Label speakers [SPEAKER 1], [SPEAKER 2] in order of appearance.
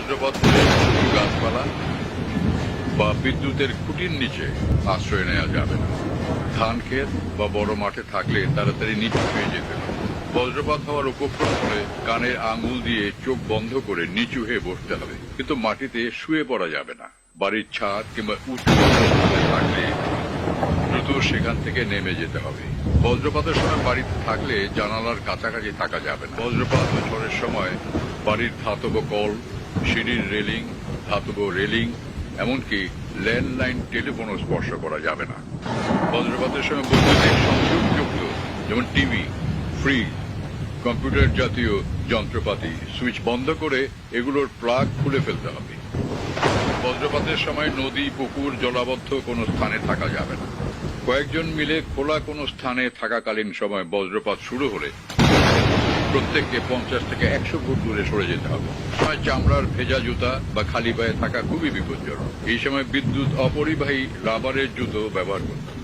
[SPEAKER 1] বজ্রপাত গাছপালা বা বিদ্যুতের খুঁটির নিচে আশ্রয় নেওয়া যাবে না। ধান ক্ষেত বা বড় মাঠে থাকলে তাড়াতাড়ি নিচু হয়ে যেতে হবে। বজ্রপাত হওয়ার উপক্রম হলে কানের আঙুল দিয়ে চোখ বন্ধ করে নিচু হয়ে বসতে হবে, কিন্তু মাটিতে শুয়ে পড়া যাবে না। বাড়ির ছাদ কিংবা উঁচু থাকলে দ্রুত সেখান থেকে নেমে যেতে হবে। বজ্রপাতের সময় বাড়িতে থাকলে জানালার কাছাকাছি থাকা যাবে না। বজ্রপাত ও ঝড়ের সময় বাড়ির ধাতব কল, সিঁড়ির রেলিং, ধাতব রেলিং, এমনকি ল্যান্ডলাইন টেলিফোনও স্পর্শ করা যাবে না। বজ্রপাতের সময় বৈদ্যুতিক সংযোগযুক্ত যেমন টিভি, ফ্রিজ, কম্পিউটার জাতীয় যন্ত্রপাতি সুইচ বন্ধ করে এগুলোর প্লাগ খুলে ফেলতে হবে। বজ্রপাতের সময় নদী, পুকুর, জলাবদ্ধ কোনো স্থানে থাকা যাবে না। কয়েকজন মিলে খোলা কোনো স্থানে থাকাকালীন সময় বজ্রপাত শুরু হলে প্রত্যেককে 50 থেকে 100 ফুট দূরে সরে যেতে হবে। সময় চামড়ার ভেজা জুতা বা খালি পায়ে থাকা খুবই বিপজ্জনক। এই সময় বিদ্যুৎ অপরিবাহী রাবারের জুতো ব্যবহার করতে হবে।